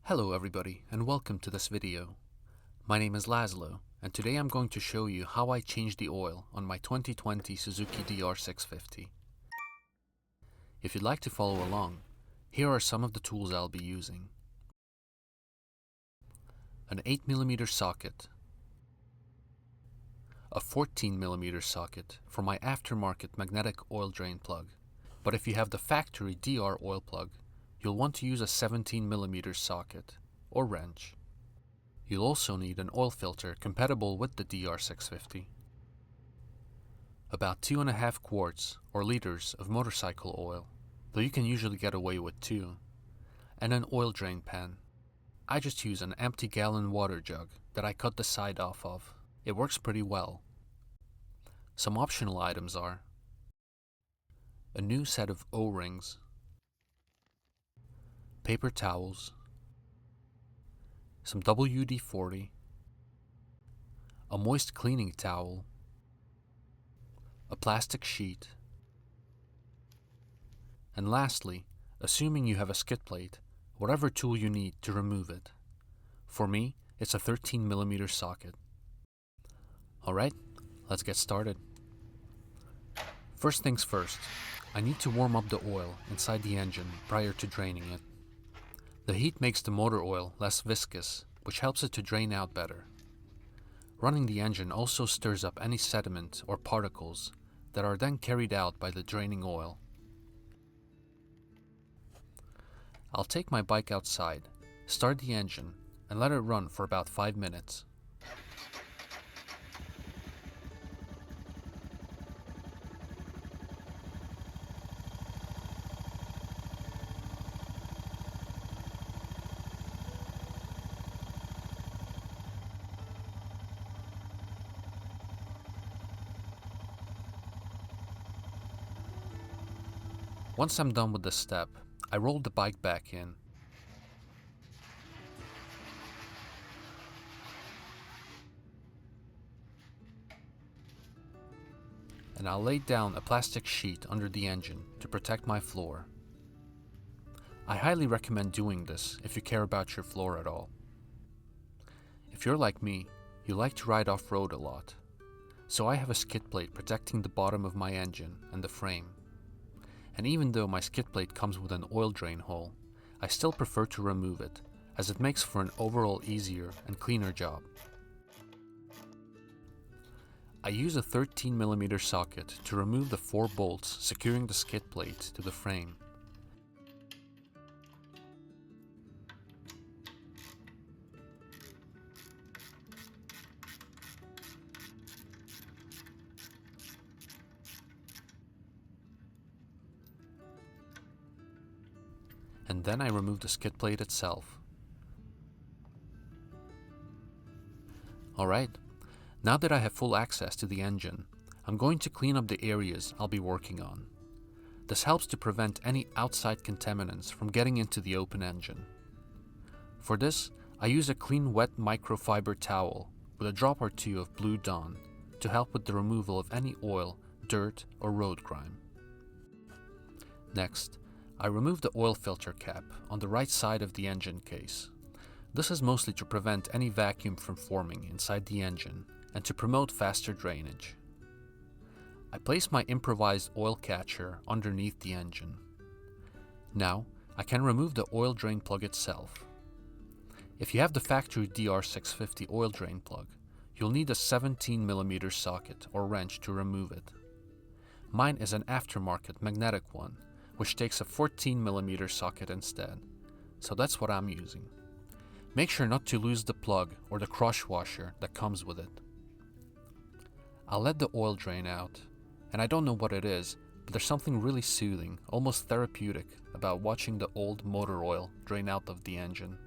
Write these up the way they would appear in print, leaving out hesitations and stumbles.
Hello everybody and welcome to this video. My name is Laszlo and today I'm going to show you how I changed the oil on my 2020 Suzuki DR650. If you'd like to follow along, here are some of the tools I'll be using. An 8mm socket, a 14mm socket for my aftermarket magnetic oil drain plug, but if you have the factory DR oil plug, you'll want to use a 17mm socket or wrench. You'll also need an oil filter compatible with the DR650, about 2.5 quarts or liters of motorcycle oil, though you can usually get away with 2, and an oil drain pan. I just use an empty gallon water jug that I cut the side off of. It works pretty well. Some optional items are a new set of O-rings, paper towels, some WD-40, a moist cleaning towel, a plastic sheet, and lastly, assuming you have a skid plate, whatever tool you need to remove it. For me, it's a 13mm socket. Alright, let's get started. First things first, I need to warm up the oil inside the engine prior to draining it. The heat makes the motor oil less viscous, which helps it to drain out better. Running the engine also stirs up any sediment or particles that are then carried out by the draining oil. I'll take my bike outside, start the engine, and let it run for about 5 minutes. Once I'm done with this step, I roll the bike back in. And I'll lay down a plastic sheet under the engine to protect my floor. I highly recommend doing this if you care about your floor at all. If you're like me, you like to ride off-road a lot, so I have a skid plate protecting the bottom of my engine and the frame. And even though my skid plate comes with an oil drain hole, I still prefer to remove it, as it makes for an overall easier and cleaner job. I use a 13mm socket to remove the 4 bolts securing the skid plate to the frame. And then I remove the skid plate itself. Alright, now that I have full access to the engine, I'm going to clean up the areas I'll be working on. This helps to prevent any outside contaminants from getting into the open engine. For this, I use a clean wet microfiber towel with a drop or 2 of Blue Dawn to help with the removal of any oil, dirt, or road grime. Next, I remove the oil filter cap on the right side of the engine case. This is mostly to prevent any vacuum from forming inside the engine and to promote faster drainage. I place my improvised oil catcher underneath the engine. Now, I can remove the oil drain plug itself. If you have the factory DR650 oil drain plug, you'll need a 17mm socket or wrench to remove it. Mine is an aftermarket magnetic one, which takes a 14mm socket instead, so that's what I'm using. Make sure not to lose the plug or the crush washer that comes with it. I'll let the oil drain out, and I don't know what it is, but there's something really soothing, almost therapeutic, about watching the old motor oil drain out of the engine.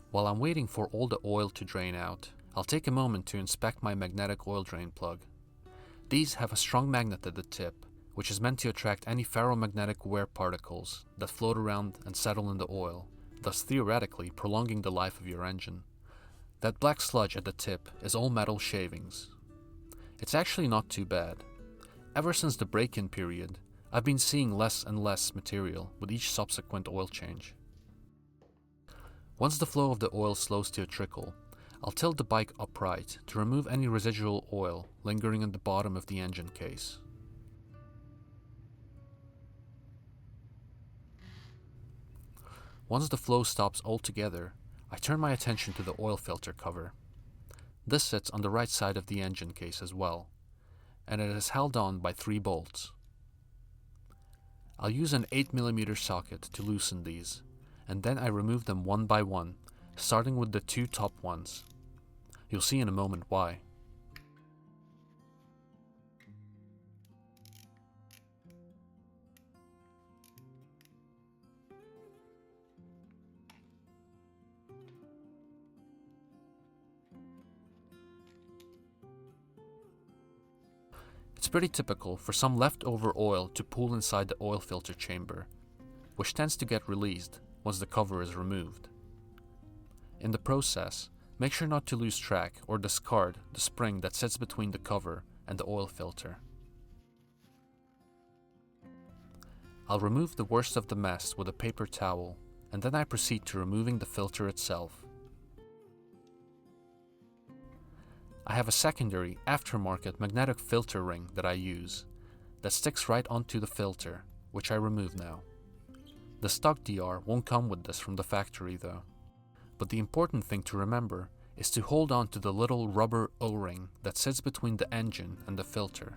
While I'm waiting for all the oil to drain out, I'll take a moment to inspect my magnetic oil drain plug. These have a strong magnet at the tip, which is meant to attract any ferromagnetic wear particles that float around and settle in the oil, thus theoretically prolonging the life of your engine. That black sludge at the tip is all metal shavings. It's actually not too bad. Ever since the break-in period, I've been seeing less and less material with each subsequent oil change. Once the flow of the oil slows to a trickle, I'll tilt the bike upright to remove any residual oil lingering at the bottom of the engine case. Once the flow stops altogether, I turn my attention to the oil filter cover. This sits on the right side of the engine case as well, and it is held on by 3 bolts. I'll use an 8mm socket to loosen these, and then I remove them one by one, starting with the 2 top ones. You'll see in a moment why. It's pretty typical for some leftover oil to pool inside the oil filter chamber, which tends to get released once the cover is removed. In the process, make sure not to lose track or discard the spring that sits between the cover and the oil filter. I'll remove the worst of the mess with a paper towel, and then I proceed to removing the filter itself. I have a secondary aftermarket magnetic filter ring that I use that sticks right onto the filter, which I remove now. The stock DR won't come with this from the factory though. But the important thing to remember is to hold on to the little rubber O-ring that sits between the engine and the filter.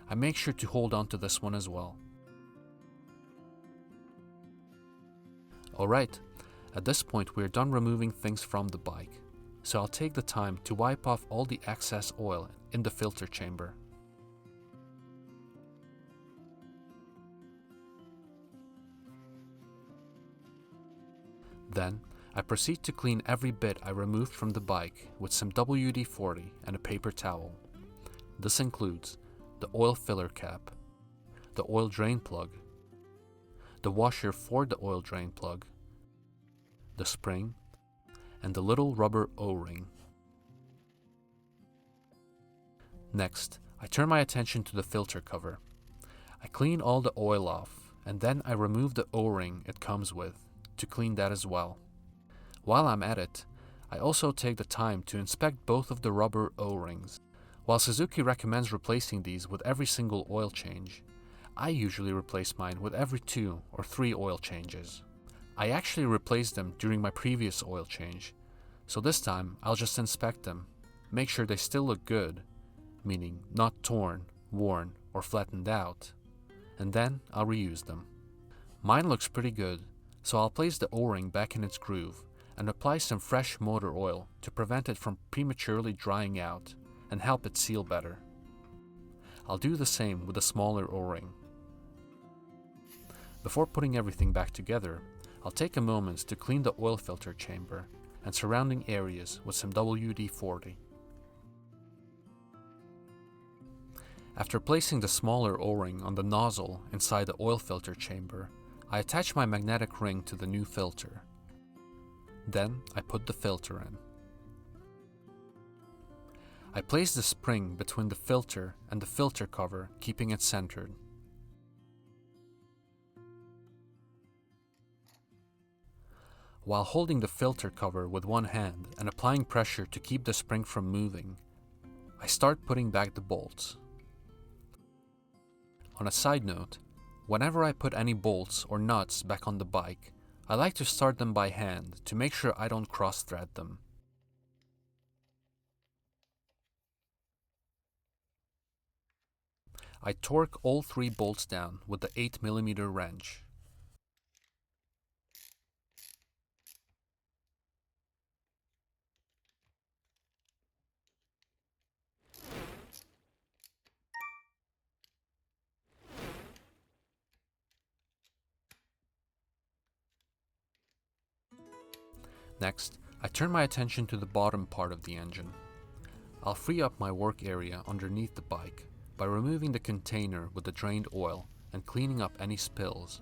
I make sure to hold on to this one as well. Alright, at this point we are done removing things from the bike, so I'll take the time to wipe off all the excess oil in the filter chamber. Then, I proceed to clean every bit I removed from the bike with some WD-40 and a paper towel. This includes the oil filler cap, the oil drain plug, the washer for the oil drain plug, the spring, and the little rubber O-ring. Next, I turn my attention to the filter cover. I clean all the oil off, and then I remove the O-ring it comes with to clean that as well. While I'm at it, I also take the time to inspect both of the rubber O-rings. While Suzuki recommends replacing these with every single oil change, I usually replace mine with every 2 or 3 oil changes. I actually replaced them during my previous oil change, so this time I'll just inspect them, make sure they still look good, meaning not torn, worn, or flattened out, and then I'll reuse them. Mine looks pretty good, so I'll place the O-ring back in its groove and apply some fresh motor oil to prevent it from prematurely drying out and help it seal better. I'll do the same with a smaller O-ring. Before putting everything back together, I'll take a moment to clean the oil filter chamber and surrounding areas with some WD-40. After placing the smaller O-ring on the nozzle inside the oil filter chamber, I attach my magnetic ring to the new filter. Then I put the filter in. I place the spring between the filter and the filter cover, keeping it centered. While holding the filter cover with one hand and applying pressure to keep the spring from moving, I start putting back the bolts. On a side note, whenever I put any bolts or nuts back on the bike, I like to start them by hand to make sure I don't cross-thread them. I torque all 3 bolts down with the 8mm wrench. Next, I turn my attention to the bottom part of the engine. I'll free up my work area underneath the bike by removing the container with the drained oil and cleaning up any spills.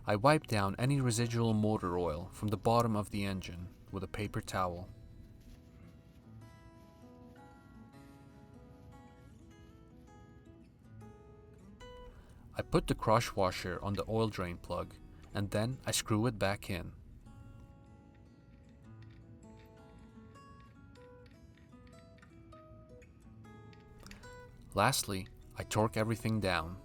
I wipe down any residual motor oil from the bottom of the engine with a paper towel. I put the crush washer on the oil drain plug, and then I screw it back in. Lastly, I torque everything down.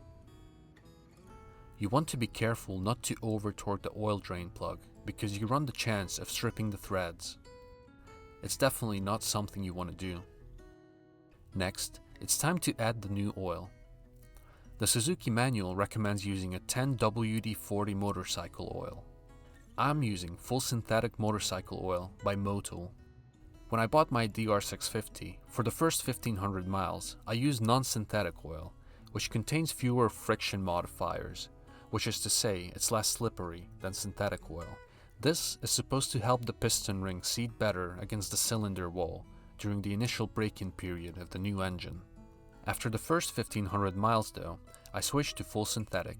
You want to be careful not to over-torque the oil drain plug because you run the chance of stripping the threads. It's definitely not something you want to do. Next, it's time to add the new oil. The Suzuki manual recommends using a 10 WD-40 motorcycle oil. I'm using full synthetic motorcycle oil by Motul. When I bought my DR650, for the first 1500 miles, I used non-synthetic oil, which contains fewer friction modifiers, which is to say it's less slippery than synthetic oil. This is supposed to help the piston ring seat better against the cylinder wall during the initial break-in period of the new engine. After the first 1500 miles though, I switched to full synthetic.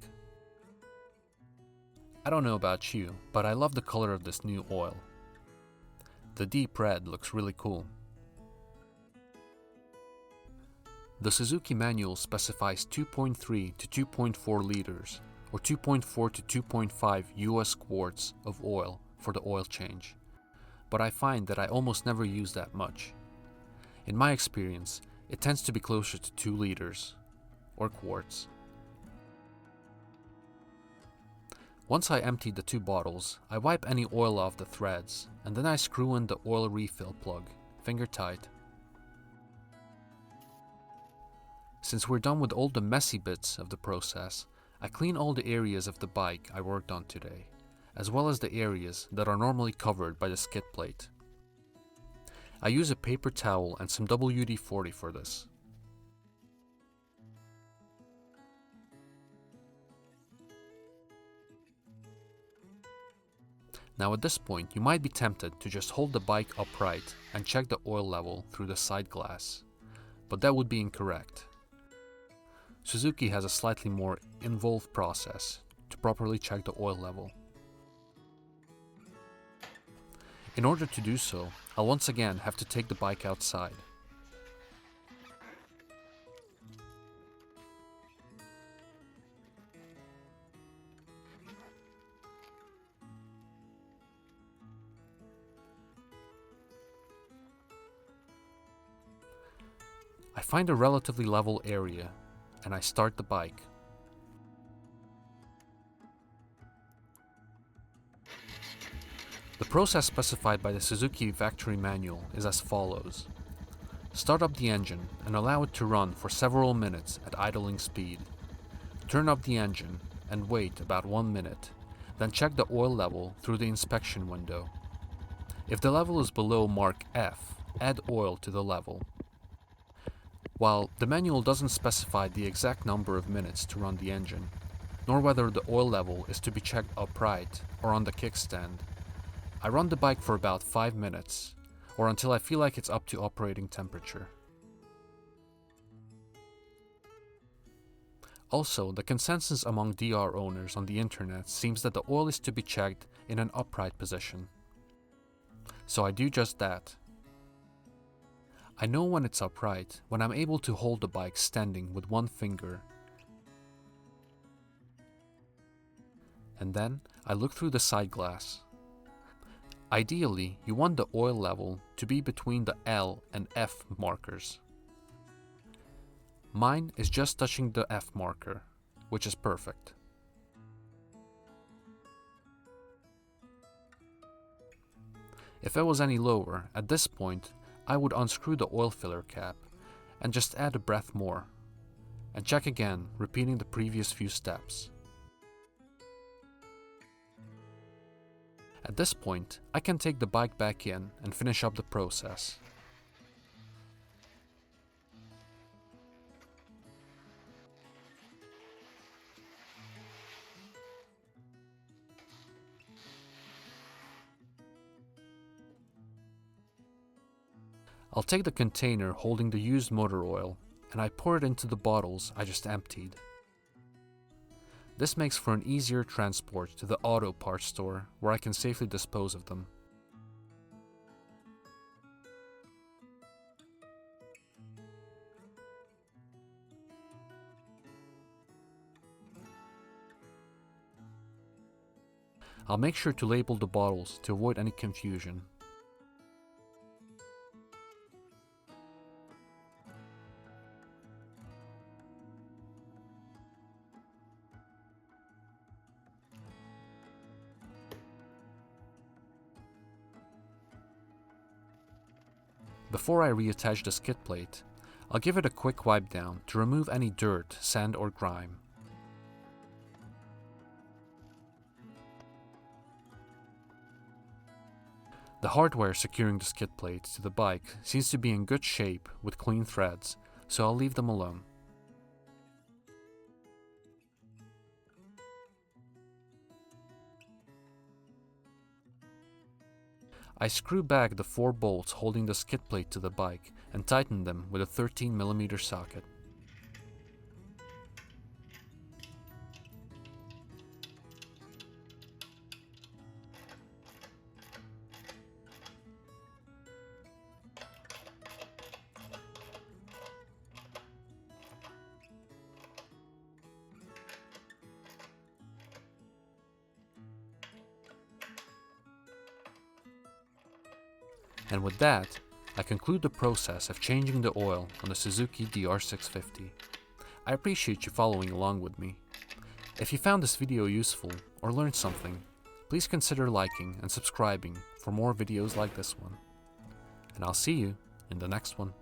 I don't know about you, but I love the color of this new oil. The deep red looks really cool. The Suzuki manual specifies 2.3 to 2.4 liters, or 2.4 to 2.5 US quarts of oil for the oil change, but I find that I almost never use that much. In my experience, it tends to be closer to 2 liters, or quarts. Once I emptied the 2 bottles, I wipe any oil off the threads, and then I screw in the oil refill plug, finger tight. Since we're done with all the messy bits of the process, I clean all the areas of the bike I worked on today, as well as the areas that are normally covered by the skid plate. I use a paper towel and some WD-40 for this. Now at this point, you might be tempted to just hold the bike upright and check the oil level through the side glass, but that would be incorrect. Suzuki has a slightly more involved process to properly check the oil level. In order to do so, I'll once again have to take the bike outside. I find a relatively level area and I start the bike. The process specified by the Suzuki factory manual is as follows. Start up the engine and allow it to run for several minutes at idling speed. Turn up the engine and wait about 1 minute, then check the oil level through the inspection window. If the level is below mark F, add oil to the level. While the manual doesn't specify the exact number of minutes to run the engine, nor whether the oil level is to be checked upright or on the kickstand, I run the bike for about 5 minutes, or until I feel like it's up to operating temperature. Also, the consensus among DR owners on the internet seems that the oil is to be checked in an upright position. So I do just that. I know when it's upright when I'm able to hold the bike standing with one finger. And then I look through the side glass. Ideally, you want the oil level to be between the L and F markers. Mine is just touching the F marker, which is perfect. If it was any lower, at this point, I would unscrew the oil filler cap and just add a breath more, and check again, repeating the previous few steps. At this point, I can take the bike back in and finish up the process. I'll take the container holding the used motor oil and I pour it into the bottles I just emptied. This makes for an easier transport to the auto parts store where I can safely dispose of them. I'll make sure to label the bottles to avoid any confusion. Before I reattach the skid plate, I'll give it a quick wipe down to remove any dirt, sand or grime. The hardware securing the skid plate to the bike seems to be in good shape with clean threads, so I'll leave them alone. I screw back the 4 bolts holding the skid plate to the bike and tighten them with a 13mm socket. And with that, I conclude the process of changing the oil on the Suzuki DR650. I appreciate you following along with me. If you found this video useful or learned something, please consider liking and subscribing for more videos like this one. And I'll see you in the next one.